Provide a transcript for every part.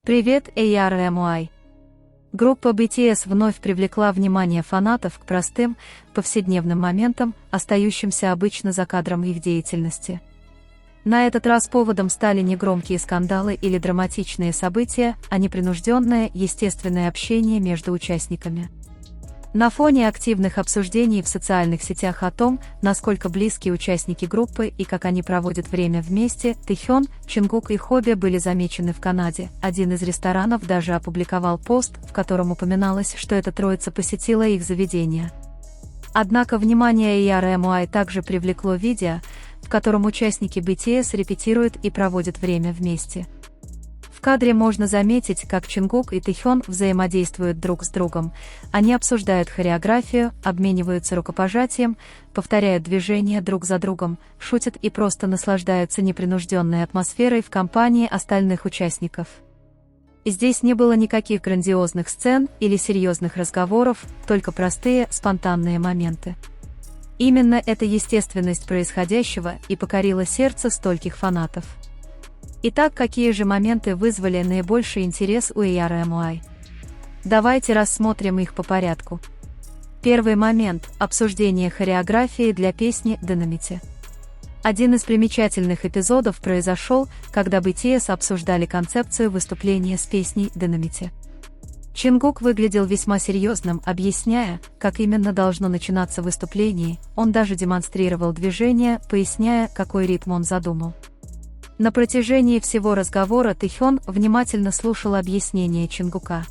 Привет, ARMY! Группа BTS вновь привлекла внимание фанатов к простым, повседневным моментам, остающимся обычно за кадром их деятельности. На этот раз поводом стали не громкие скандалы или драматичные события, а непринужденное, естественное общение между участниками. На фоне активных обсуждений в социальных сетях о том, насколько близки участники группы и как они проводят время вместе, Тэхён, Чингук и Хоби были замечены в Канаде. Один из ресторанов даже опубликовал пост, в котором упоминалось, что эта троица посетила их заведение. Однако внимание ARMY также привлекло видео, в котором участники BTS репетируют и проводят время вместе. В кадре можно заметить, как Чингук и Тэхён взаимодействуют друг с другом. Они обсуждают хореографию, обмениваются рукопожатием, повторяют движения друг за другом, шутят и просто наслаждаются непринужденной атмосферой в компании остальных участников. Здесь не было никаких грандиозных сцен или серьезных разговоров, только простые, спонтанные моменты. Именно эта естественность происходящего и покорила сердце стольких фанатов. Итак, какие же моменты вызвали наибольший интерес у ARMY? Давайте рассмотрим их по порядку. Первый момент – обсуждение хореографии для песни «Dynamite». Один из примечательных эпизодов произошел, когда BTS обсуждали концепцию выступления с песней «Dynamite». Чингук выглядел весьма серьезным, объясняя, как именно должно начинаться выступление, он даже демонстрировал движения, поясняя, какой ритм он задумал. На протяжении всего разговора Тэхён внимательно слушал объяснения Чингука.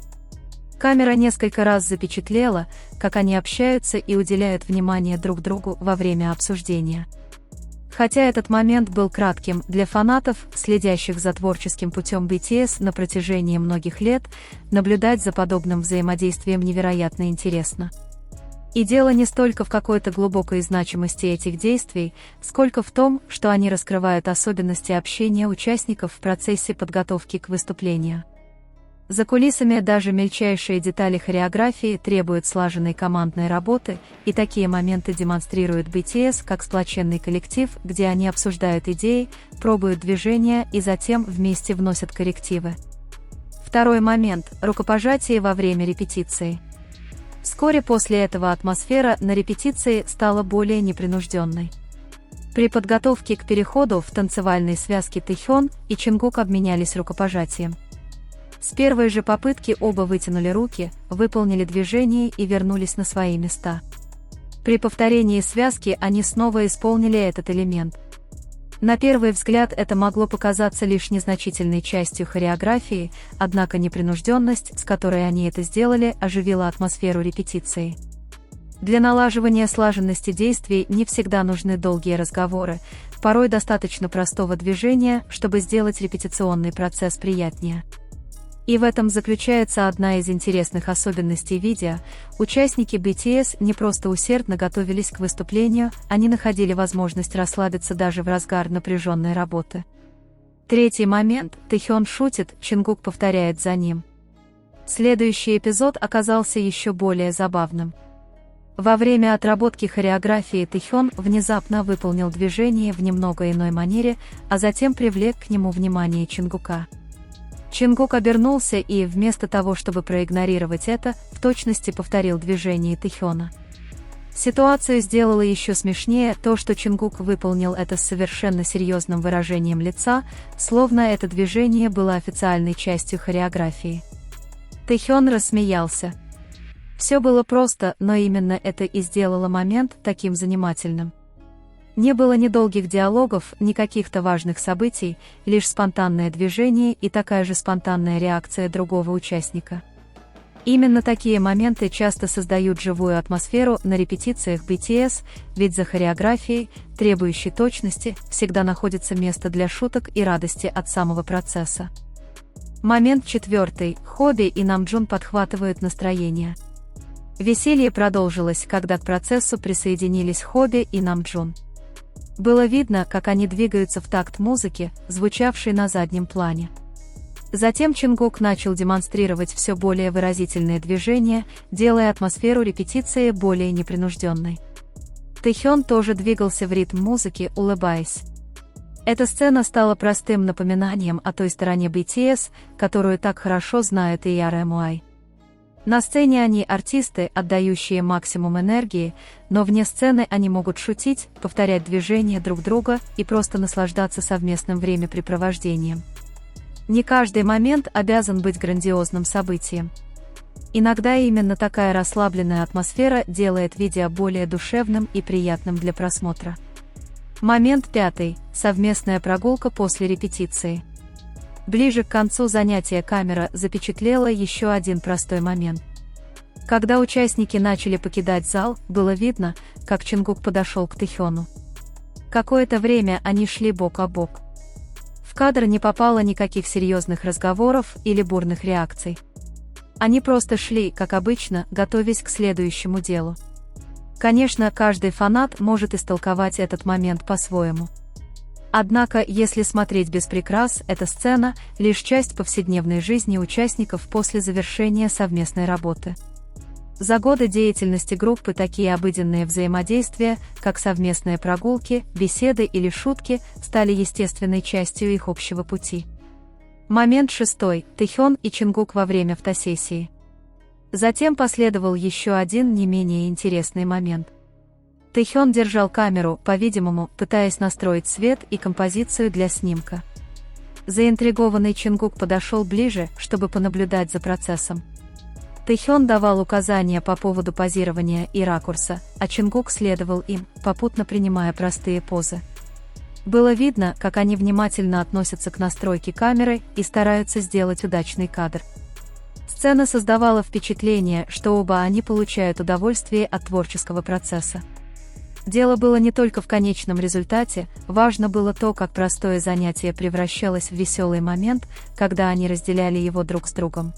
Камера несколько раз запечатлела, как они общаются и уделяют внимание друг другу во время обсуждения. Хотя этот момент был кратким, для фанатов, следящих за творческим путем BTS на протяжении многих лет, наблюдать за подобным взаимодействием невероятно интересно. И дело не столько в какой-то глубокой значимости этих действий, сколько в том, что они раскрывают особенности общения участников в процессе подготовки к выступлению. За кулисами даже мельчайшие детали хореографии требуют слаженной командной работы, и такие моменты демонстрируют BTS как сплоченный коллектив, где они обсуждают идеи, пробуют движения и затем вместе вносят коррективы. Второй момент – рукопожатие во время репетиции. Вскоре после этого атмосфера на репетиции стала более непринужденной. При подготовке к переходу в танцевальной связке Тэхён и Чингук обменялись рукопожатием. С первой же попытки оба вытянули руки, выполнили движение и вернулись на свои места. При повторении связки они снова исполнили этот элемент. На первый взгляд это могло показаться лишь незначительной частью хореографии, однако непринужденность, с которой они это сделали, оживила атмосферу репетиции. Для налаживания слаженности действий не всегда нужны долгие разговоры, порой достаточно простого движения, чтобы сделать репетиционный процесс приятнее. И в этом заключается одна из интересных особенностей видео. Участники BTS не просто усердно готовились к выступлению, они находили возможность расслабиться даже в разгар напряженной работы. Третий момент – Тэхён шутит, Чингук повторяет за ним. Следующий эпизод оказался еще более забавным. Во время отработки хореографии Тэхён внезапно выполнил движение в немного иной манере, а затем привлек к нему внимание Чингука. Чингук обернулся и, вместо того, чтобы проигнорировать это, в точности повторил движение Тэхёна. Ситуацию сделало еще смешнее то, что Чингук выполнил это с совершенно серьезным выражением лица, словно это движение было официальной частью хореографии. Тэхён рассмеялся. Все было просто, но именно это и сделало момент таким занимательным. Не было ни долгих диалогов, ни каких-то важных событий, лишь спонтанное движение и такая же спонтанная реакция другого участника. Именно такие моменты часто создают живую атмосферу на репетициях BTS, ведь за хореографией, требующей точности, всегда находится место для шуток и радости от самого процесса. Момент четвертый. Хоби и Намджун подхватывают настроение. Веселье продолжилось, когда к процессу присоединились Хоби и Намджун. Было видно, как они двигаются в такт музыки, звучавшей на заднем плане. Затем Чингук начал демонстрировать все более выразительные движения, делая атмосферу репетиции более непринужденной. Тэхён тоже двигался в ритм музыки, улыбаясь. Эта сцена стала простым напоминанием о той стороне BTS, которую так хорошо знает и RM. На сцене они артисты, отдающие максимум энергии, но вне сцены они могут шутить, повторять движения друг друга и просто наслаждаться совместным времяпрепровождением. Не каждый момент обязан быть грандиозным событием. Иногда именно такая расслабленная атмосфера делает видео более душевным и приятным для просмотра. Момент 5. Совместная прогулка после репетиции. Ближе к концу занятия камера запечатлела еще один простой момент. Когда участники начали покидать зал, было видно, как Чингук подошел к Тэхёну. Какое-то время они шли бок о бок. В кадр не попало никаких серьезных разговоров или бурных реакций. Они просто шли, как обычно, готовясь к следующему делу. Конечно, каждый фанат может истолковать этот момент по-своему. Однако, если смотреть без прикрас, эта сцена – лишь часть повседневной жизни участников после завершения совместной работы. За годы деятельности группы такие обыденные взаимодействия, как совместные прогулки, беседы или шутки, стали естественной частью их общего пути. Момент 6. Тэхён и Чингук во время фотосессии. Затем последовал еще один не менее интересный момент. Тэхён держал камеру, по-видимому, пытаясь настроить свет и композицию для снимка. Заинтригованный Чингук подошел ближе, чтобы понаблюдать за процессом. Тэхён давал указания по поводу позирования и ракурса, а Чингук следовал им, попутно принимая простые позы. Было видно, как они внимательно относятся к настройке камеры и стараются сделать удачный кадр. Сцена создавала впечатление, что оба они получают удовольствие от творческого процесса. Дело было не только в конечном результате, важно было то, как простое занятие превращалось в веселый момент, когда они разделяли его друг с другом.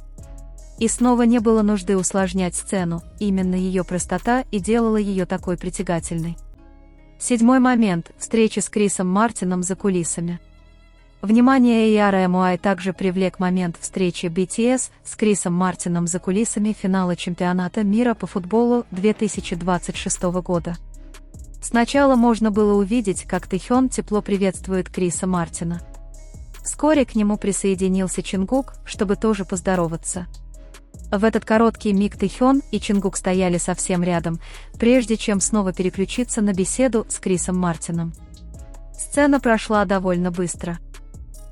И снова не было нужды усложнять сцену, именно ее простота и делала ее такой притягательной. 7 момент – встреча с Крисом Мартином за кулисами. Внимание RM также привлек момент встречи BTS с Крисом Мартином за кулисами финала чемпионата мира по футболу 2026 года. Сначала можно было увидеть, как Тэхён тепло приветствует Криса Мартина. Вскоре к нему присоединился Чингук, чтобы тоже поздороваться. В этот короткий миг Тэхён и Чингук стояли совсем рядом, прежде чем снова переключиться на беседу с Крисом Мартином. Сцена прошла довольно быстро.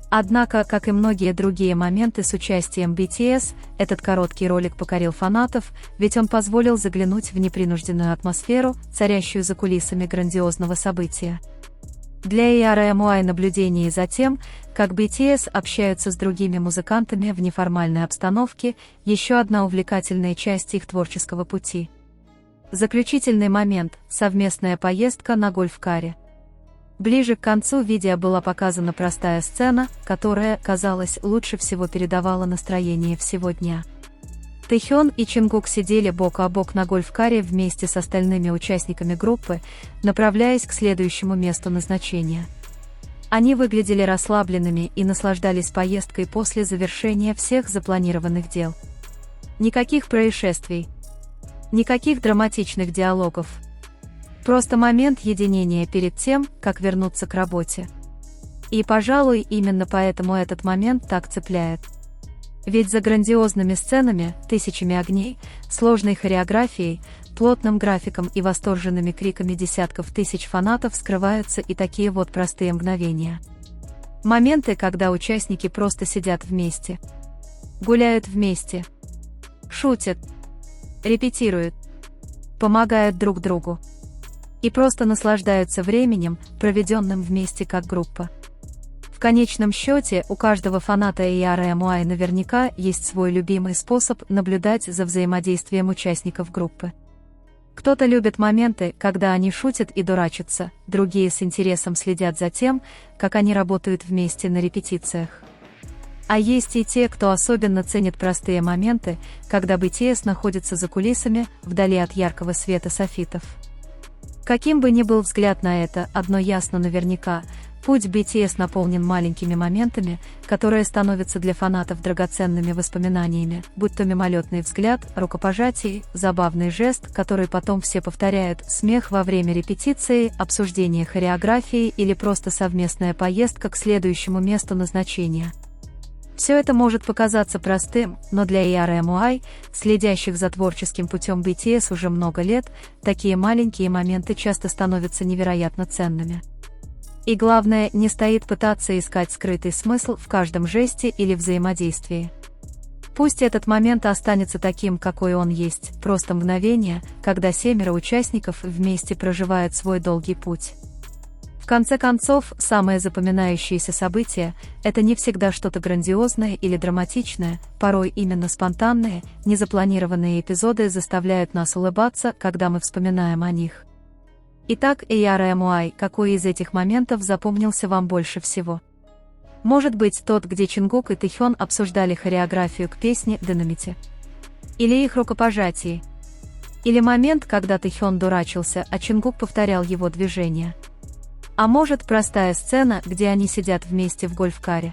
Однако, как и многие другие моменты с участием BTS, этот короткий ролик покорил фанатов, ведь он позволил заглянуть в непринужденную атмосферу, царящую за кулисами грандиозного события. Для RM наблюдение за тем, как BTS общаются с другими музыкантами в неформальной обстановке, еще одна увлекательная часть их творческого пути. Заключительный момент – совместная поездка на гольф-каре. Ближе к концу видео была показана простая сцена, которая, казалось, лучше всего передавала настроение всего дня. Тэхён и Чингук сидели бок о бок на гольф-каре вместе с остальными участниками группы, направляясь к следующему месту назначения. Они выглядели расслабленными и наслаждались поездкой после завершения всех запланированных дел. Никаких происшествий, никаких драматичных диалогов. Просто момент единения перед тем, как вернуться к работе. И, пожалуй, именно поэтому этот момент так цепляет. Ведь за грандиозными сценами, тысячами огней, сложной хореографией, плотным графиком и восторженными криками десятков тысяч фанатов скрываются и такие вот простые мгновения. Моменты, когда участники просто сидят вместе, гуляют вместе, шутят, репетируют, помогают друг другу. И просто наслаждаются временем, проведенным вместе как группа. В конечном счете, у каждого фаната RM наверняка есть свой любимый способ наблюдать за взаимодействием участников группы. Кто-то любит моменты, когда они шутят и дурачатся, другие с интересом следят за тем, как они работают вместе на репетициях. А есть и те, кто особенно ценит простые моменты, когда BTS находится за кулисами, вдали от яркого света софитов. Каким бы ни был взгляд на это, одно ясно наверняка: путь BTS наполнен маленькими моментами, которые становятся для фанатов драгоценными воспоминаниями, будь то мимолетный взгляд, рукопожатие, забавный жест, который потом все повторяют, смех во время репетиции, обсуждение хореографии или просто совместная поездка к следующему месту назначения. Все это может показаться простым, но для ERMY, следящих за творческим путем BTS уже много лет, такие маленькие моменты часто становятся невероятно ценными. И главное, не стоит пытаться искать скрытый смысл в каждом жесте или взаимодействии. Пусть этот момент останется таким, какой он есть, просто мгновение, когда 7 участников вместе проживают свой долгий путь. В конце концов, самое запоминающееся событие – это не всегда что-то грандиозное или драматичное, порой именно спонтанные, незапланированные эпизоды заставляют нас улыбаться, когда мы вспоминаем о них. Итак, ERMY, какой из этих моментов запомнился вам больше всего? Может быть, тот, где Чингук и Тэхён обсуждали хореографию к песне «Dynamite»? Или их рукопожатие? Или момент, когда Тэхён дурачился, а Чингук повторял его движения? А может, простая сцена, где они сидят вместе в гольф-каре?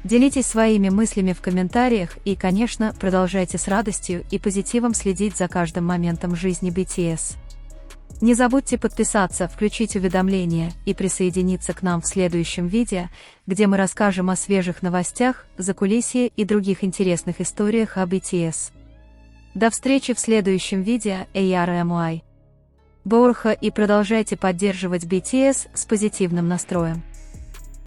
Делитесь своими мыслями в комментариях и, конечно, продолжайте с радостью и позитивом следить за каждым моментом жизни BTS. Не забудьте подписаться, включить уведомления и присоединиться к нам в следующем видео, где мы расскажем о свежих новостях, закулисье и других интересных историях о BTS. До встречи в следующем видео. ERMY. Борха, и продолжайте поддерживать BTS с позитивным настроем.